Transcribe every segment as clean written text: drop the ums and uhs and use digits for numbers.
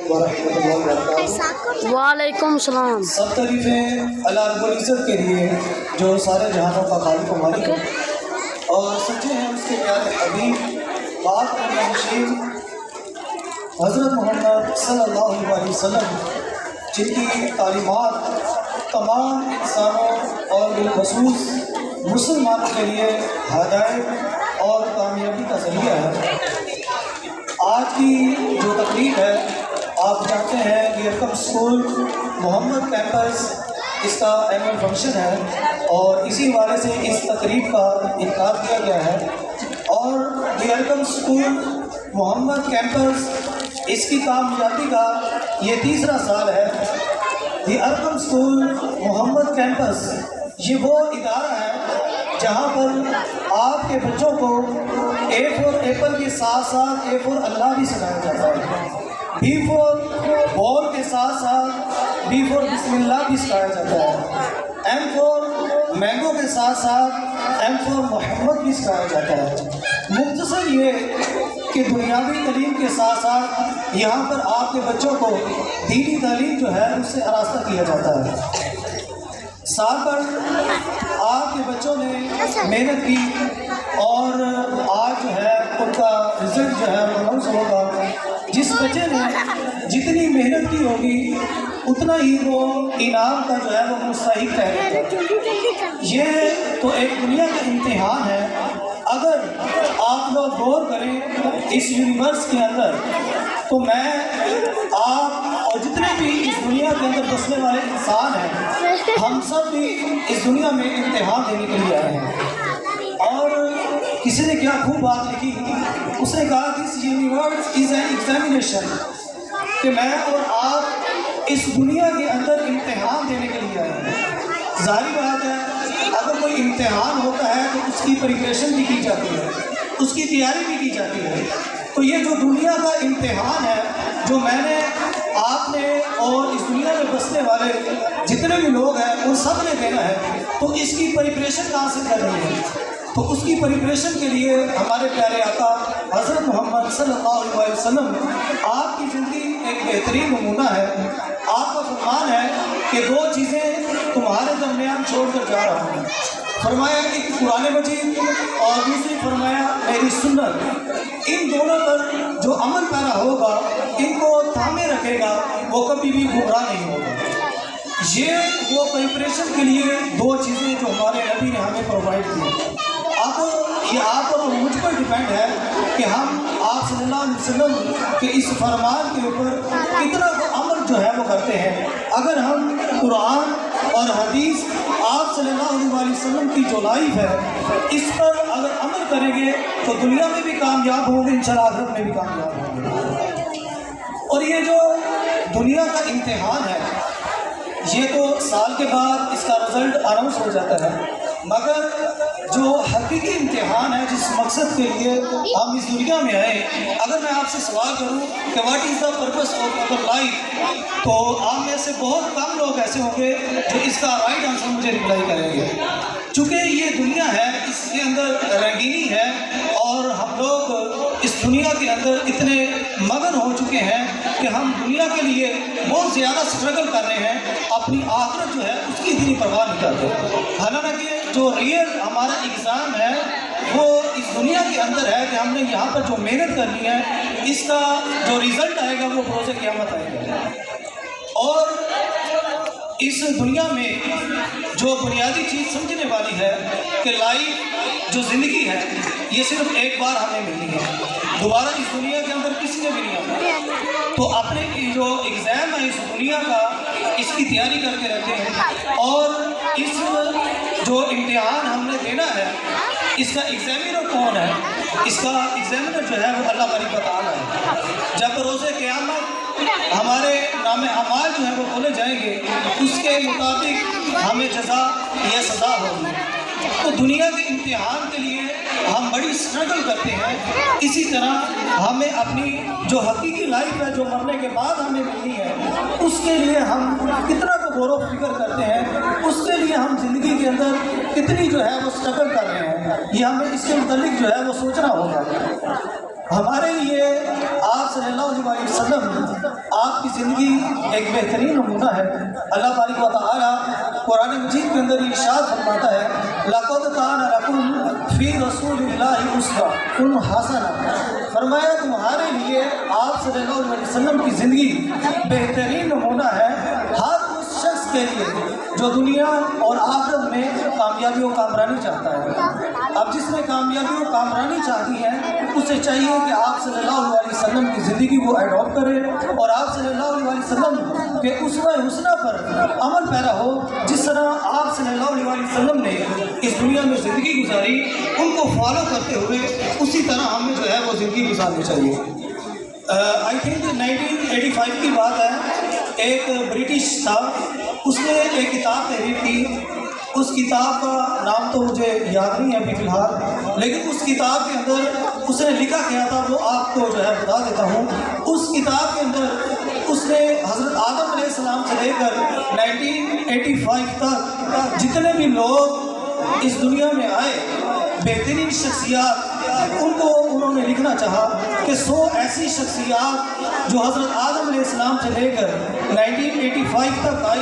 ورحمۃ اللہ وبرکاتہ۔ وعلیکم السلام۔ سب تعریفیں اللہ رب العزت کے لیے جو سارے جہانوں کا خالق و مالک ہے، اور سچے ہیں اس کے پیارے حبیب پاک نبی حضرت محمد صلی اللہ علیہ وسلم، جن کی تعلیمات تمام انسانوں اور بالخصوص مسلمانوں کے لیے ہدایت اور کامیابی کا ذریعہ ہے۔ آج کی جو تقریب ہے، آپ جانتے ہیں کہ یکم اسکول محمد کیمپس اس کا اینول فنکشن ہے، اور اسی حوالے سے اس تقریب کا انعقاد کیا گیا ہے۔ اور یکم اسکول محمد کیمپس اس کی کامیابی کا یہ تیسرا سال ہے۔ دی ارکم اسکول محمد کیمپس یہ وہ ادارہ ہے جہاں پر آپ کے بچوں کو اے فور ایپل کے ساتھ ساتھ اے فور اللہ بھی سکھایا جاتا ہے، بی فور بال کے ساتھ ساتھ بی فور بسم اللہ بھی سکھایا جاتا ہے، ایم فور مینگو کے ساتھ ساتھ ایم فور محمد بھی سکھایا جاتا ہے۔ مختصر یہ کہ دنیاوی تعلیم کے ساتھ ساتھ یہاں پر آپ کے بچوں کو دینی تعلیم جو ہے اس سے آراستہ کیا جاتا ہے۔ سال پر آپ کے بچوں نے محنت کی، اور آج جو ہے ان کا رزلٹ جو ہے اناؤنس ہوگا۔ جس بچے نے جتنی محنت کی ہوگی اتنا ہی وہ انعام کا جو ہے وہ مستحق ٹھہرے۔ یہ تو ایک دنیا کا امتحان ہے۔ اگر آپ لوگ غور کریں اس یونیورس کے اندر، تو میں آپ اور جتنے بھی اس دنیا کے اندر بسنے والے انسان ہیں، ہم سب بھی اس دنیا میں امتحان دینے کے لیے آئے ہیں۔ اور کسی نے کیا خوب بات لکھی، اس نے کہا کہ اس یونیورس از این ایگزامینیشن، کہ میں اور آپ اس دنیا کے اندر امتحان دینے کے لیے آئے ہیں۔ ظاہری بات ہے، اگر کوئی امتحان ہوتا ہے تو اس کی پریپریشن بھی کی جاتی ہے، اس کی تیاری بھی کی جاتی ہے۔ تو یہ جو دنیا کا امتحان ہے، جو میں نے آپ نے اور اس دنیا میں بسنے والے جتنے بھی لوگ ہیں ان سب نے دینا ہے، تو اس کی پریپریشن کہاں سے کرنی ہے؟ تو اس کی پریپریشن کے لیے ہمارے پیارے آقا حضرت محمد صلی اللہ علیہ وسلم، آپ کی زندگی ایک بہترین نمونہ ہے۔ آپ کا فرمان ہے کہ دو چیزیں تمہارے درمیان چھوڑ کر جا رہا ہوں، فرمایا ایک قرآن مجید اور دوسری فرمایا میری سنت۔ ان دونوں پر جو عمل پیرا ہوگا، ان کو تھامے رکھے گا، وہ کبھی بھی گمراہ نہیں ہوگا۔ یہ وہ پریپریشن کے لیے دو چیزیں جو ہمارے نبی نے ہمیں پرووائڈ کی۔ اب یہ آپ اور مجھ پر ڈیپینڈ ہے کہ ہم آپ صلی اللہ علیہ وسلم کے اس فرمان کے اوپر کتنا وہ عمل جو ہے وہ کرتے ہیں۔ اگر ہم قرآن اور حدیث آپ صلی اللہ علیہ وسلم کی جو لائف ہے اس پر اگر عمل کریں گے تو دنیا میں بھی کامیاب ہوں گے، انشاءاللہ آخرت میں بھی کامیاب ہوں گے۔ اور یہ جو دنیا کا امتحان ہے، یہ تو سال کے بعد اس کا رزلٹ اناؤنس ہو جاتا ہے، مگر جو حقیقی امتحان ہے جس مقصد کے لیے ہم اس دنیا میں آئے، اگر میں آپ سے سوال کروں کہ what is the purpose of over life, تو آپ میں سے بہت کم لوگ ایسے ہوں گے جو اس کا رائٹ آنسر مجھے رپلائی کریں گے۔ چونکہ یہ دنیا ہے، اس کے اندر رنگینی ہے، اور ہم لوگ اس دنیا کے اندر اتنے مگن ہو چکے ہیں کہ ہم دنیا کے لیے بہت زیادہ سٹرگل کر رہے ہیں، اپنی آخرت جو ہے اس کی اتنی پرواہ نہیں کرتے۔ حالانکہ جو ریئل ہمارا ایگزام ہے وہ اس دنیا کے اندر ہے کہ ہم نے یہاں پر جو محنت کرنی ہے، اس کا جو رزلٹ آئے گا وہ بروز قیامت آئے گا۔ اور اس دنیا میں جو بنیادی چیز سمجھنے والی ہے کہ لائف جو زندگی ہے یہ صرف ایک بار ہمیں ملنی ہے، دوبارہ اس دنیا کے اندر کسی نے بھی نہیں آنا۔ تو اپنے جو ایگزام ہے اس دنیا کا، اس کی تیاری کر کے رکھے ہیں، اور اس جو امتحان ہم نے دینا ہے اس کا ایگزامینر کون ہے؟ اس کا ایگزامینر جو ہے وہ اللہ باری تعالیٰ ہے۔ جب روز قیامت ہمارے نام اعمال جو ہے وہ کھولے جائیں گے، اس کے مطابق ہمیں جزا یا سزا ہوگی۔ تو دنیا کے امتحان کے لیے ہم بڑی سٹرگل کرتے ہیں، اسی طرح ہمیں اپنی جو حقیقی لائف ہے جو مرنے کے بعد ہمیں ملنی ہے، اس کے لیے ہم کتنا کو غور و فکر کرتے ہیں، اس کے لیے ہم زندگی کے اندر کتنی جو ہے وہ سٹرگل کر رہے ہیں، یہ ہمیں اس کے متعلق جو ہے وہ سوچنا ہوگا۔ ہمارے لیے آپ صلی اللہ علیہ وسلم آپ کی زندگی ایک بہترین نمونہ ہے۔ اللہ بارک و تعالیٰ قرآن مجید کے اندر ارشاد فرماتا ہے لَقَدْ كَانَ لَكُمْ فِي رَسُولِ اللَّهِ أُسْوَةٌ حَسَنَةٌ، فرمایا تمہارے لیے آپ صلی اللہ علیہ وسلم کی زندگی بہترین نمونہ ہے ہر اس شخص کے لیے جو دنیا اور آخرت میں کامیابی و کامرانی چاہتا ہے۔ اب جس نے کامیابی و کامرانی چاہتی ہے اسے چاہیے کہ آپ صلی اللہ علیہ وسلم کی زندگی کو ایڈاپٹ کرے اور آپ صلی اللہ علیہ وسلم کے اسوہ حسنہ پر عمل پیرا ہو۔ جس طرح آپ صلی اللہ علیہ وسلم نے اس دنیا میں زندگی گزاری ان کو فالو کرتے ہوئے اسی طرح ہمیں جو ہے وہ زندگی گزارنی چاہیے۔ آئی تھنک 1985 کی بات ہے، ایک برٹش تھا، اس نے ایک کتاب تحریر کی۔ اس کتاب کا نام تو مجھے یاد نہیں ہے ابھی فی الحال، لیکن اس کتاب کے اندر اس نے لکھا کیا تھا وہ آپ کو جو ہے بتا دیتا ہوں۔ اس کتاب کے اندر اس نے حضرت آدم علیہ السلام سے لے کر 1985 تک جتنے بھی لوگ اس دنیا میں آئے بہترین شخصیات ان کو انہوں نے لکھنا چاہا کہ 100 ایسی شخصیات جو حضرت آدم علیہ السلام سے لے کر 1985 تک آئی،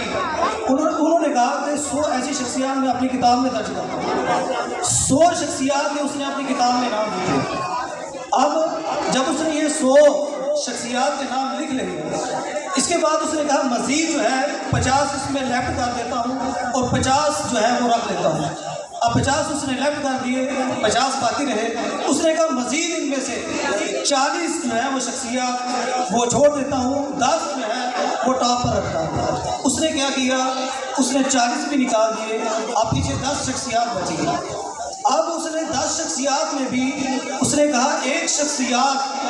انہوں نے کہا کہ 100 ایسی شخصیات میں اپنی کتاب میں درج کرتا ہوں۔ 100 شخصیات میں اس نے اپنی کتاب میں نام لکھے۔ اب جب اس نے یہ 100 شخصیات کے نام لکھ لیے، اس کے بعد اس نے کہا مزید جو ہے 50 اس میں لیفٹ کر دیتا ہوں اور 50 جو ہے وہ رکھ لیتا ہوں۔ اب 50 اس نے لیفٹ کر دیے، 50 باقی رہے۔ اس نے کہا مزید ان میں سے 40 جو ہے وہ شخصیات وہ چھوڑ دیتا ہوں، 10 جو ہے وہ ٹاپ پر رکھتا ہوں۔ اس نے کیا کیا، اس نے 40 بھی نکال دیے، اب پیچھے 10 شخصیات بچی۔ اب اس نے 10 شخصیات میں بھی اس نے کہا ایک شخصیات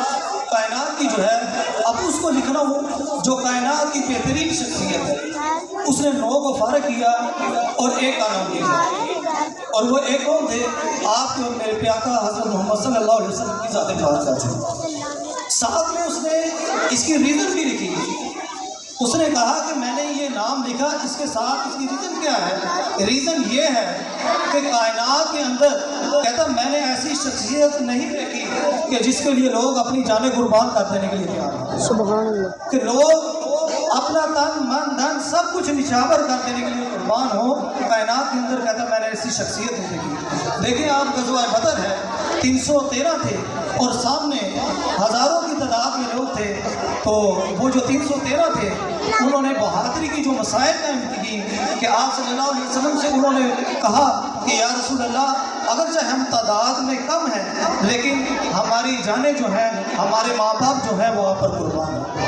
کائنات کی جو ہے اب اس کو لکھنا ہو جو کائنات کی بہترین شخصیت ہے۔ اس نے 9 کو فارغ کیا اور ایک کا نام لکھا، اور وہ ایک کون تھے؟ آپ کے میرے پیارا حضرت محمد صلی اللہ علیہ وسلم کی ذات پاک تھے۔ ساتھ میں اس نے اس کی ریزن بھی لکھی۔ اس نے کہا کہ میں نے یہ نام لکھا، اس کے ساتھ اس کی ریزن کیا ہے؟ ریزن یہ ہے کہ کائنات کے اندر کہتا میں نے ایسی شخصیت نہیں دیکھی کہ جس کے لیے لوگ اپنی جانیں قربان کر دینے کے لیے تیار ہیں۔ سبحان اللہ، کہ لوگ اپنا تن من دھن سب کچھ نچھاور کر دینے کے لیے قربان ہو۔ کائنات کے اندر کہتا میں نے ایسی شخصیت نہیں دیکھی۔ دیکھیں آپ غزوہ بدر ہے، 313 تھے اور سامنے ہزاروں کی تعداد میں لوگ تھے، تو وہ جو 313 تھے انہوں نے بہادری کی جو مسائل قائم کی کہ آپ صلی اللہ علیہ وسلم سے انہوں نے کہا کہ یا رسول اللہ اگرچہ ہم تعداد میں کم ہیں لیکن ہماری جانیں جو ہیں، ہمارے ماں باپ جو ہیں وہ آپ پر قربان ہیں۔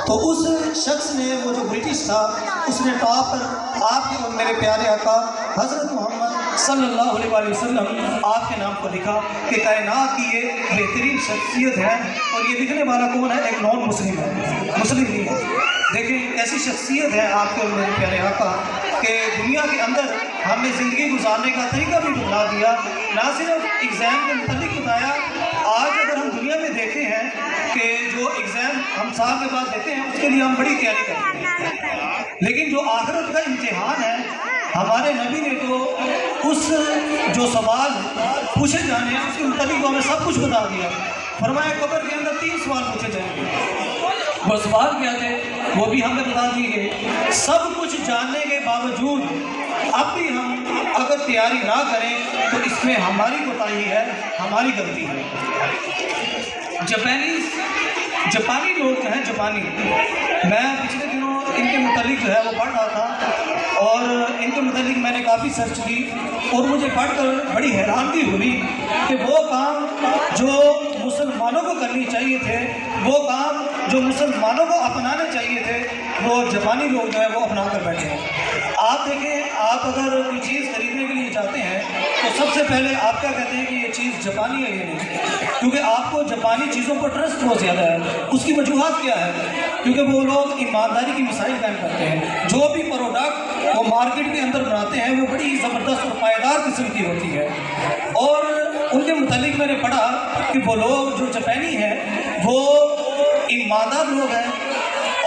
تو اس شخص نے، وہ جو برٹش تھا، اس نے ٹاپ پر آپ کے اور میرے پیارے آقا حضرت محمد صلی اللہ علیہ وسلم آپ کے نام کو لکھا کہ کائنات کی یہ بہترین شخصیت ہے۔ اور یہ لکھنے والا کون ہے؟ ایک نان مسلم ہے، مسلم نہیں ہے۔ دیکھیں ایسی شخصیت ہے آپ کے اور میرے پیارے آقا کہ دنیا کے اندر ہمیں زندگی گزارنے کا طریقہ بھی بتا دیا، نہ صرف ایگزام کے متعلق بتایا۔ آج اگر ہم دنیا میں دیکھتے ہیں کہ جو ایگزام ہم سال کے بعد دیتے ہیں اس کے لیے ہم بڑی تیاری کرتے ہیں، لیکن جو آخرت کا امتحان ہے ہمارے نبی نے تو اس جو سوال پوچھے جانے ہیں اس کے متعلق ہمیں سب کچھ بتا دیا۔ فرمایا قبر کے اندر 3 سوال پوچھے جائیں گے، وہ سوال کیا تھے وہ بھی ہمیں بتا دیے گئے۔ سب کچھ جاننے کے باوجود اب بھی ہم اگر تیاری نہ کریں تو اس میں ہماری کوتاہی ہے، ہماری غلطی ہے۔ جاپانی لوگ جو ہیں، جاپانی، میں پچھلے دنوں ان کے متعلق جو ہے وہ پڑھ رہا تھا اور ان کے متعلق میں نے کافی سرچ کی اور مجھے پڑھ کر بڑی حیرانگی ہوئی کہ وہ کام جو مسلمانوں کو کرنی چاہیے تھے، وہ کام جو مسلمانوں کو اپنانے چاہیے تھے، وہ جاپانی لوگ جو ہے وہ اپنا کر بیٹھے ہیں۔ آپ دیکھیں، آپ اگر کوئی چیز خریدنے کے لیے جاتے ہیں تو سب سے پہلے آپ کیا کہتے ہیں کہ یہ چیز جاپانی ہے یا نہیں، کیونکہ آپ کو جاپانی چیزوں پر ٹرسٹ بہت زیادہ ہے۔ اس کی وجوہات کیا ہے؟ کیونکہ وہ لوگ ایمانداری کی مسائل قائم کرتے ہیں، جو بھی پروڈکٹ وہ مارکیٹ کے اندر بناتے ہیں وہ بڑی زبردست اور پائیدار قسم کی ہوتی ہے۔ اور ان کے متعلق میں نے پڑھا کہ وہ لوگ جو جاپانی ہیں وہ ایماندار لوگ ہیں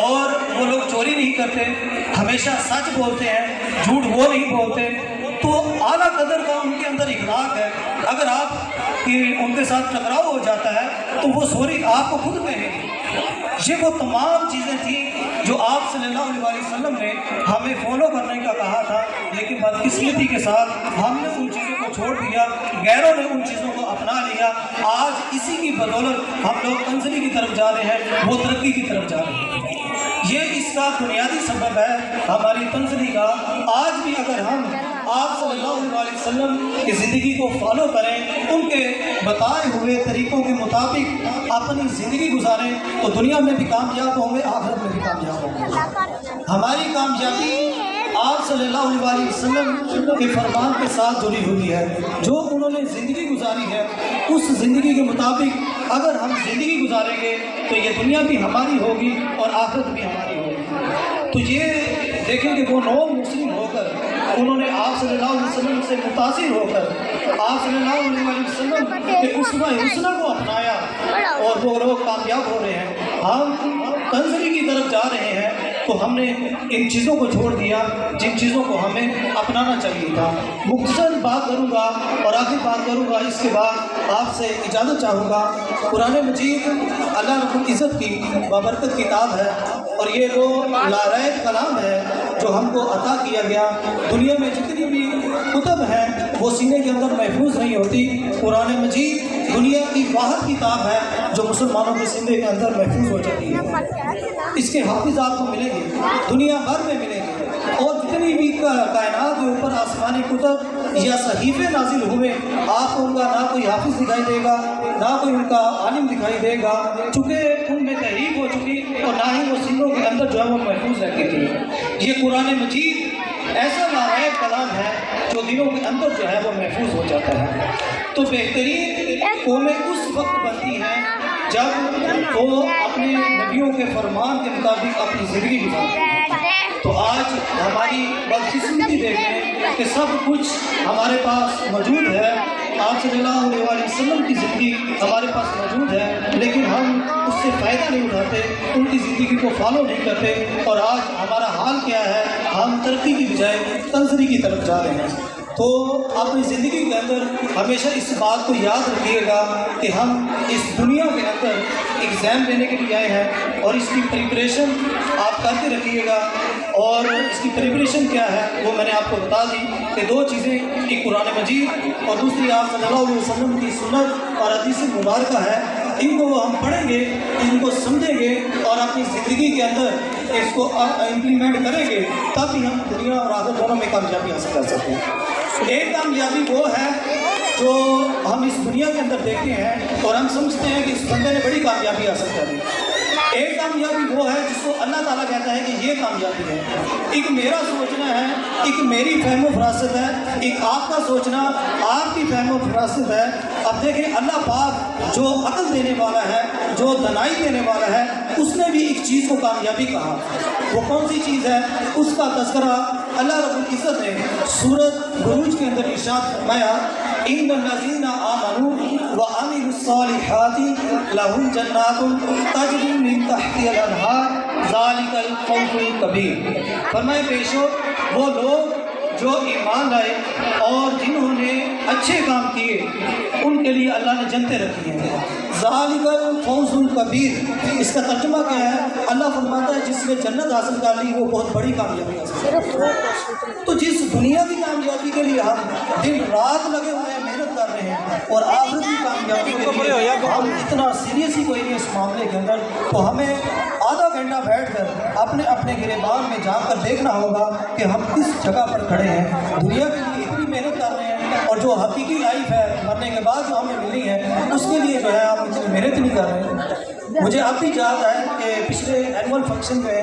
اور وہ لوگ چوری نہیں کرتے، ہمیشہ سچ بولتے ہیں، جھوٹ وہ نہیں بولتے، تو اعلیٰ قدر کا ان کے اندر اخلاق ہے۔ اگر آپ کی ان کے ساتھ ٹکراؤ ہو جاتا ہے تو وہ سوری آپ کو خود کہیں گے۔ یہ وہ تمام چیزیں تھیں صلی اللہ علیہ وسلم نے ہمیں فالو کرنے کا کہا تھا، لیکن بدقسمتی کے ساتھ ہم نے ان چیزوں کو چھوڑ دیا، غیروں نے ان چیزوں کو اپنا لیا۔ آج اسی کی بدولت ہم لوگ تنزلی کی طرف جا رہے ہیں، وہ ترقی کی طرف جا رہے ہیں۔ یہ اس کا بنیادی سبب ہے ہماری تنزلی کا۔ آج بھی اگر ہم آپ صلی اللہ علیہ وسلم کی زندگی کو فالو کریں، ان کے بتائے ہوئے طریقوں کے مطابق اپنی زندگی گزاریں، تو دنیا میں بھی کامیاب ہوں گے، آخرت میں بھی کامیاب ہوں گے۔ ہماری کامیابی آپ صلی اللہ علیہ وسلم کے فرمان کے ساتھ جڑی ہوئی ہے۔ جو انہوں نے زندگی گزاری ہے، اس زندگی کے مطابق اگر ہم زندگی گزاریں گے تو یہ دنیا بھی ہماری ہوگی اور آخرت بھی ہماری ہوگی۔ تو یہ دیکھیں کہ وہ نون مسلم ہو کر انہوں نے آپ صلی اللہ علیہ وسلم سے متاثر ہو کر آپ صلی اللہ علیہ وسلم کے اسوہ حسنہ کو اپنایا، اور وہ لوگ کامیاب ہو رہے ہیں۔ ہم تنزلی کی طرف جا رہے ہیں، تو ہم نے ان چیزوں کو چھوڑ دیا جن چیزوں کو ہمیں اپنانا چاہیے تھا۔ مختصر بات کروں گا اور آخر بات کروں گا، اس کے بعد آپ سے اجازت چاہوں گا۔ قرآن مجید اللہ رب العزت کی بابرکت کتاب ہے، اور یہ وہ لاریب کلام ہے جو ہم کو عطا کیا گیا۔ دنیا میں جتنی بھی کتب ہیں وہ سینے کے اندر محفوظ نہیں ہوتی۔ قرآن مجید دنیا کی واحد کتاب ہے جو مسلمانوں کے سینے کے اندر محفوظ ہو جاتی ہے۔ اس کے حافظ آپ کو ملیں گے، دنیا بھر میں ملیں گے، اور جتنی بھی کائنات کے اوپر آسمانی کتب یا صحیفے نازل ہوئے، آپ کو ان کا نہ کوئی حافظ دکھائی دے گا، نہ کوئی ان کا عالم دکھائی دے گا، چونکہ ان میں تحریف ہو چکی، اور نہ ہی وہ سینوں کے اندر جو ہے وہ محفوظ رہتی تھی۔ یہ قرآن مجید ایسا لاریب کلام ہے جو دلوں کے اندر جو ہے وہ محفوظ ہو جاتا ہے۔ تو بہترین قومیں اس وقت بنتی ہیں جب وہ اپنے نبیوں کے فرمان کے مطابق اپنی زندگی گزارتے ہیں۔ تو آج ہماری بدقسمتی دیکھیں کہ سب کچھ ہمارے پاس موجود ہے، آپ صلی اللہ علیہ وسلم کی زندگی ہمارے پاس موجود ہے، لیکن ہم اس سے فائدہ نہیں اٹھاتے، ان کی زندگی کو فالو نہیں کرتے، اور آج ہمارا حال کیا ہے؟ ہم ترقی کی بجائے تنزلی کی طرف جا رہے ہیں۔ تو اپنی زندگی کے اندر ہمیشہ اس بات کو یاد رکھیے گا کہ ہم اس دنیا کے اندر ایگزام دینے کے لیے آئے ہیں، اور اس کی پریپریشن آپ کرتے رکھیے گا۔ اور اس کی پریپریشن کیا ہے وہ میں نے آپ کو بتا دی کہ دو چیزیں، ایک قرآن مجید اور دوسری آپ صلی اللہ علیہ وسلم کی سنت اور حدیث مبارکہ ہے۔ ان کو ہم پڑھیں گے، ان کو سمجھیں گے، اور اپنی زندگی کے اندر اس کو امپلیمنٹ کریں گے، تب ہی ہم دنیا اور آخرت دونوں میں کامیابی حاصل کر سکتے ہیں۔ ایک کامیابی وہ ہے جو ہم اس دنیا کے اندر دیکھتے ہیں اور ہم سمجھتے ہیں کہ اس بندے نے بڑی کامیابی حاصل کر لی۔ ایک کامیابی وہ ہے جس کو اللہ تعالیٰ کہتا ہے کہ یہ کامیابی ہے۔ ایک میرا سوچنا ہے، ایک میری فہم و فراست ہے، ایک آپ کا سوچنا، آپ کی فہم و فراست ہے۔ اب دیکھیں اللہ پاک جو عقل دینے والا ہے، جو دانائی دینے والا ہے، اس نے بھی ایک چیز کو کامیابی کہا۔ وہ کون سی چیز ہے؟ اس کا تذکرہ اللہ رب العزت نے سورۃ بروج کے اندر ارشاد فرمایا، ان الذین آمنوا وعملوا الصالحات لهم جنات تجری من تحتها الانہار ذلک الفوز الکبیر۔ فرمائے بے شک وہ لوگ جو ایمان لائے اور جنہوں نے اچھے کام کیے، ان کے لیے اللہ نے جنتیں رکھی ہیں۔ ذالک الفوز الکبیر، اس کا ترجمہ کیا ہے؟ اللہ فرماتا ہے جس نے جنت حاصل کر لی وہ بہت بڑی کامیابی حاصل کر لی۔ تو جس دنیا کی کامیابی کے لیے ہم دن رات لگے ہوئے ہیں، محنت کر رہے ہیں، اور آخرت کی کامیابی کے لیے ہم اتنا سیریس ہی کوئی نہیں اس معاملے کے اندر، تو ہمیں آدھا گھنٹہ بیٹھ کر اپنے اپنے گریبان میں جا کر دیکھنا ہوگا کہ ہم کس جگہ پر کھڑے ہیں۔ دنیا کے لیے اتنی محنت کر رہے ہیں، اور جو حقیقی لائف ہے مرنے کے بعد جو ہمیں ملی ہے اس کے لیے جو ہے ہم اتنی محنت نہیں کر رہے ہیں۔ مجھے اب بھی یاد ہے کہ پچھلے اینول فنکشن میں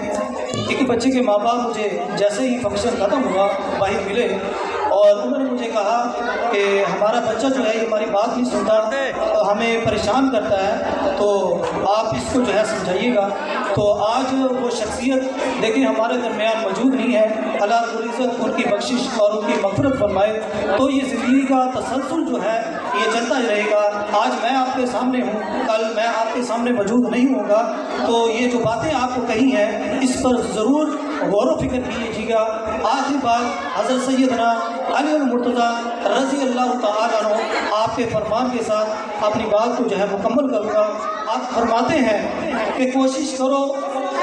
ایک بچے کے ماں باپ مجھے جیسے ہی فنکشن ختم ہوا باہر ملے، اور انہوں نے مجھے کہا کہ ہمارا بچہ جو ہے ہماری بات نہیں سنتا، ہمیں پریشان کرتا ہے، تو آپ اس کو جو ہے سمجھائیے گا۔ تو آج وہ شخصیت لیکن ہمارے درمیان موجود نہیں ہے، اللہ رب العزت ان کی بخشش اور ان کی مغفرت فرمائے۔ تو یہ زندگی کا تسلسل جو ہے یہ چلتا ہی رہے گا۔ آج میں آپ کے سامنے ہوں، کل میں آپ کے سامنے موجود نہیں ہوں گا، تو یہ جو باتیں آپ کو کہی ہیں اس پر ضرور غور و فکر کیجیے گا۔ آخری بات حضرت سیدنا علی المرتضیٰ رضی اللہ تعالیٰ عنہ آپ کے فرمان کے ساتھ اپنی بات کو جو ہے مکمل کروں گا۔ آپ فرماتے ہیں کہ کوشش کرو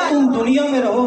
تم دنیا میں رہو